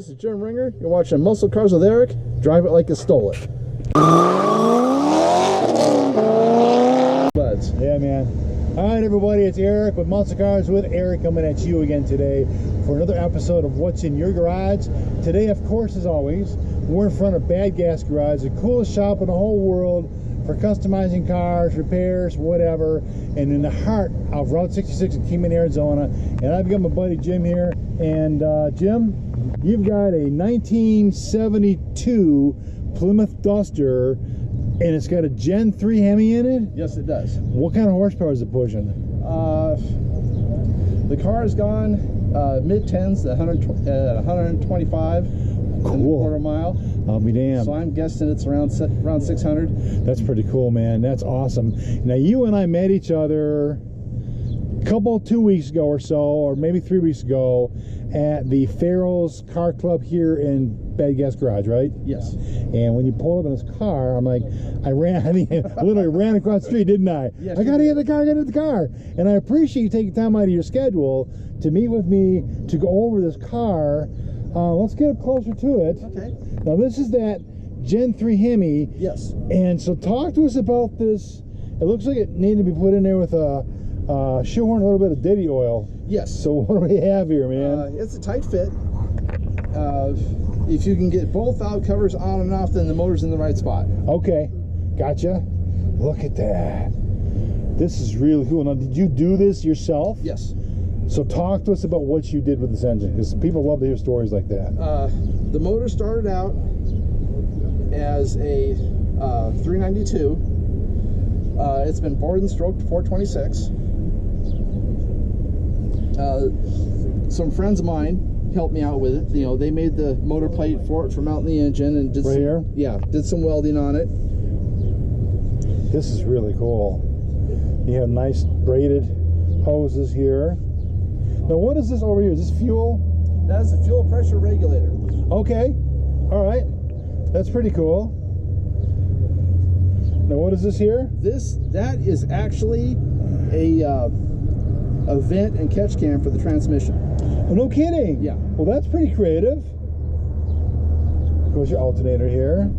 This is Jim Ringer. You're watching Muscle Cars with Eric. Drive it like you stole it. Buds. Yeah, man. All right, everybody. It's Eric with Muscle Cars with Eric coming at you again today for another episode of What's in Your Garage. Today, of course, as always, we're in front of Bad Gas Garage, the coolest shop in the whole world for customizing cars, repairs, whatever, and in the heart of Route 66 in Kingman, Arizona. And I've got my buddy Jim here. And Jim, you've got a 1972 Plymouth Duster, and it's got a Gen 3 Hemi in it? Yes, it does. What kind of horsepower is it pushing? The car has gone mid-10s, 125 Cool. quarter mile. I'll be damned. So I'm guessing it's around 600. That's pretty cool, man. That's awesome. Now, you and I met each other a couple, 2 weeks ago or so, or maybe 3 weeks ago, at the Farrell's Car Club here in Bad Gas Garage, right? Yes. And when you pulled up in his car, I'm like, I literally ran across the street, didn't I? Yes, I gotta get in the car, And I appreciate you taking time out of your schedule to meet with me to go over this car. Let's get up closer to it. Okay. Now, this is that Gen 3 Hemi. Yes. And so talk to us about this. It looks like it needed to be put in there with a shoehorn a little bit of Diddy oil. Yes. So what do we have here, man? It's a tight fit. If you can get both valve covers on and off, then the motor's in the right spot. Okay, gotcha. Look at that. This is really cool. Now, did you do this yourself? Yes. So talk to us about what you did with this engine, because people love to hear stories like that. The motor started out as a 392. It's been bored and stroked 426. Some friends of mine helped me out with it. You know, they made the motor plate for it for mounting the engine and did did some welding on it. This is really cool. You have nice braided hoses here. Now, what is this over here? Is this fuel? That is a fuel pressure regulator. Okay. All right. That's pretty cool. Now, what is this here? That is actually a vent and catch cam for the transmission. Oh, no kidding. Yeah. Well, that's pretty creative. Of course, your alternator here.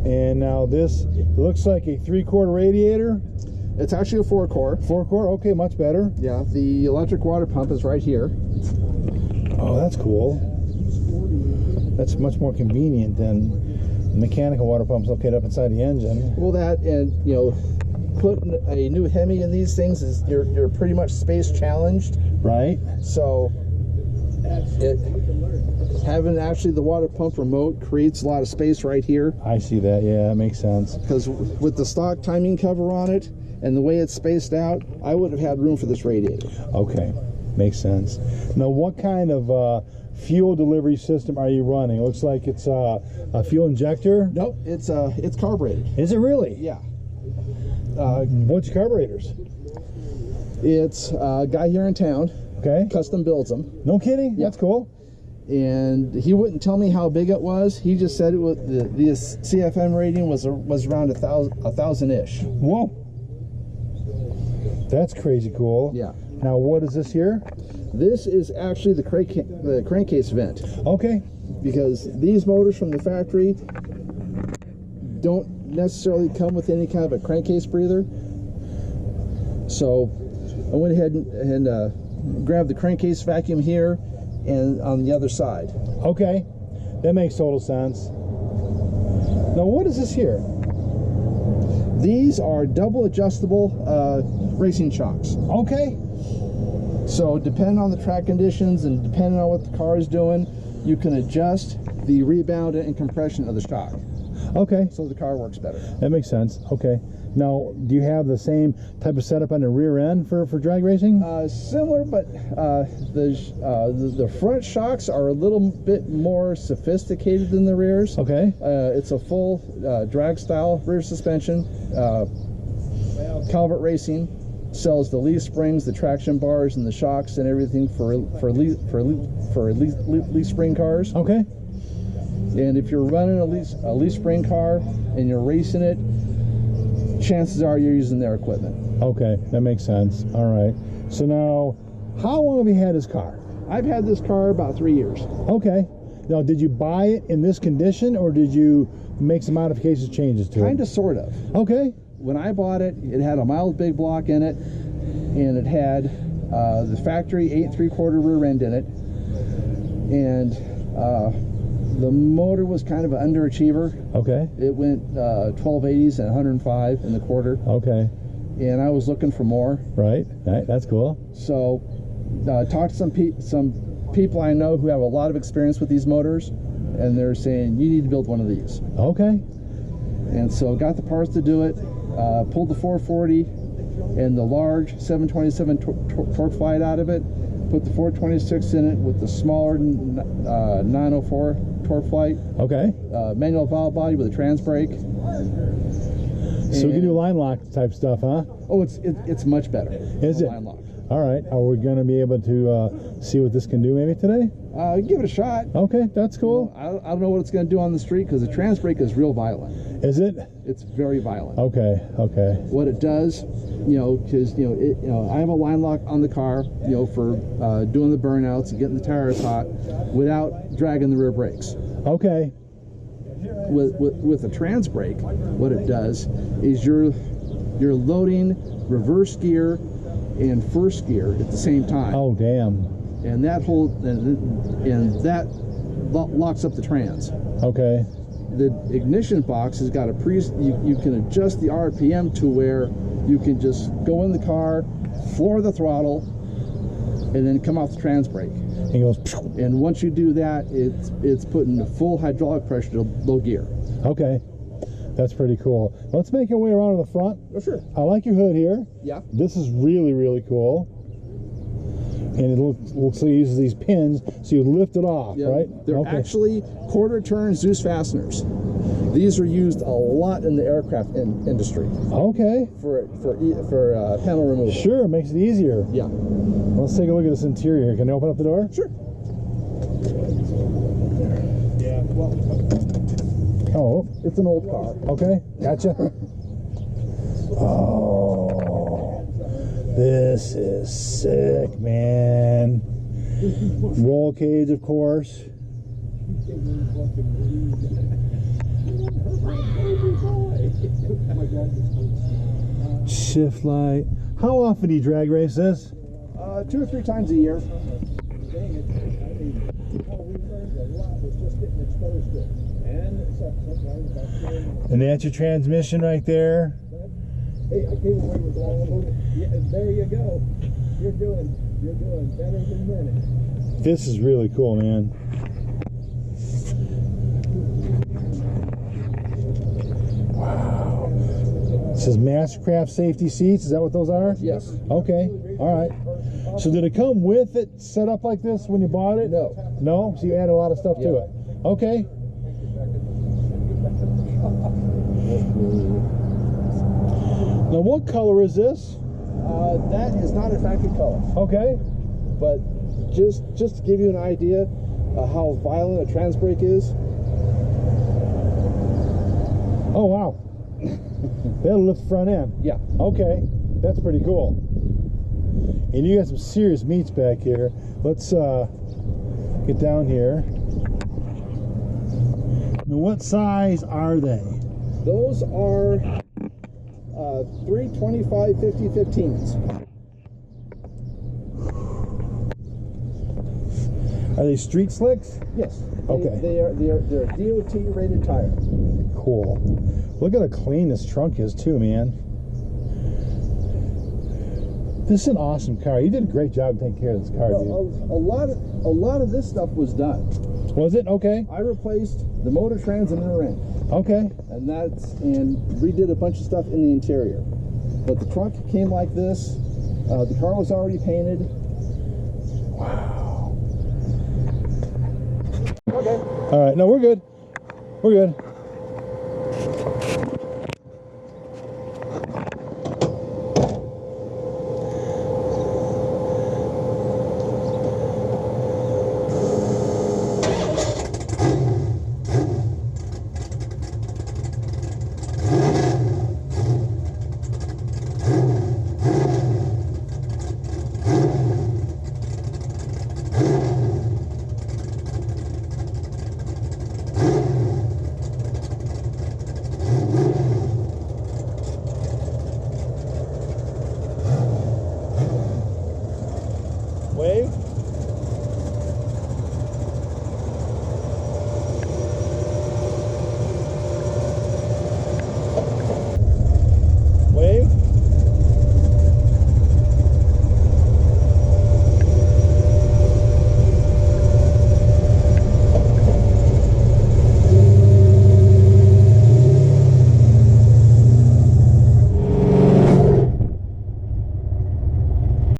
And now this looks like a 3-quart radiator. It's actually a 4-core. 4-core? Okay, much better. Yeah, the electric water pump is right here. Oh, that's cool. That's much more convenient than mechanical water pumps located up inside the engine. Well, that and, you know, putting a new Hemi in these things is you're pretty much space challenged. Right. So having actually the water pump remote creates a lot of space right here. I see that. Yeah, that makes sense. Because with the stock timing cover on it and the way it's spaced out, I wouldn't have had room for this radiator. Okay, makes sense. Now, what kind of fuel delivery system are you running? It looks like it's a fuel injector. Nope, it's carbureted. Is it really? Yeah. What's your carburetors? It's a guy here in town. Okay. Custom builds them. No kidding? Yeah. That's cool. And he wouldn't tell me how big it was. He just said it was the CFM rating was around 1,000-ish. Whoa. That's crazy cool. Yeah. Now, what is this here? This is actually the crankcase vent. Okay. Because these motors from the factory don't necessarily come with any kind of a crankcase breather. So I went ahead and grabbed the crankcase vacuum here and on the other side. Okay. That makes total sense. Now, what is this here? These are double adjustable racing shocks. Okay. So depending on the track conditions and depending on what the car is doing, you can adjust the rebound and compression of the shock. Okay. So the car works better. That makes sense. Okay. Now, do you have the same type of setup on the rear end for drag racing? Similar, but the front shocks are a little bit more sophisticated than the rears. Okay. It's a full drag style rear suspension. Calvert Racing sells the leaf springs, the traction bars, and the shocks and everything for leaf spring cars. Okay. And if you're running a leaf spring car and you're racing it, chances are you're using their equipment. Okay, that makes sense. All right. So now, how long have you had this car? I've had this car about 3 years. Okay. Now, did you buy it in this condition, or did you make some modifications, changes to it? Kind of, sort of. Okay. When I bought it, it had a mild big block in it, and it had the factory 8 3/4 rear end in it, and the motor was kind of an underachiever. Okay. It went 1280s and 105 in the quarter. Okay. And I was looking for more. Right. That's cool. So, talked to some people I know who have a lot of experience with these motors, and they're saying you need to build one of these. Okay. And so got the parts to do it. Pulled the 440 and the large 727 torque flight out of it. Put the 426 in it with the smaller 904 torque flight. Okay. Manual valve body with a Transbrake. So we can do line lock type stuff, huh? Oh, it's much better. Is it? Line lock. All right. Are we going to be able to see what this can do maybe today? Give it a shot. Okay, that's cool. You know, I don't know what it's going to do on the street because the Transbrake is real violent. Is it? It's very violent. Okay. Okay. What it does, because I have a line lock on the car, for doing the burnouts and getting the tires hot without dragging the rear brakes. Okay. With a Transbrake, what it does is you're loading reverse gear and first gear at the same time. Oh, damn. And that locks up the trans. Okay. The ignition box has got you can adjust the RPM to where you can just go in the car, floor the throttle, and then come off the Transbrake. It goes. And once you do that, it's putting full hydraulic pressure to low gear. Okay. That's pretty cool. Let's make our way around to the front. Oh, sure. I like your hood here. Yeah. This is really, really cool. And it looks like it uses these pins, so you lift it off, Yeah, right? They're actually quarter-turn Zeus fasteners. These are used a lot in the aircraft industry. Okay. For panel removal. Sure, it makes it easier. Yeah. Let's take a look at this interior. Can I open up the door? Sure. Yeah. Well. Oh. It's an old car. Okay. Gotcha. Oh. This is sick, man. Roll cage, of course. Shift light. How often do you drag race this? 2 or 3 times a year. And that's your transmission right there. Hey, I came away with all of them. Yeah, there you go. You're doing better than minute. This is really cool, man. Wow. It says Mastercraft safety seats. Is that what those are? Yes. Okay. All right. So did it come with it set up like this when you bought it? No. No? So you add a lot of stuff to it. Okay. Now what color is this? That is not a factory color. Okay. But just to give you an idea of how violent a Transbrake is. Oh wow. That'll lift the front end. Yeah. Okay. That's pretty cool. And you got some serious meats back here. Let's get down here. Now what size are they? Those are 325/50/15s. Are they street slicks? Yes. Okay. They're a DOT rated tire. Cool. Look at how clean this trunk is too, man. This is an awesome car. You did a great job taking care of this car, dude. A lot of this stuff was done. Was it? Okay. I replaced the motor trans and inner ring. Okay. And redid a bunch of stuff in the interior. But the trunk came like this. The car was already painted. Wow. Okay. All right. No, we're good. We're good. wave.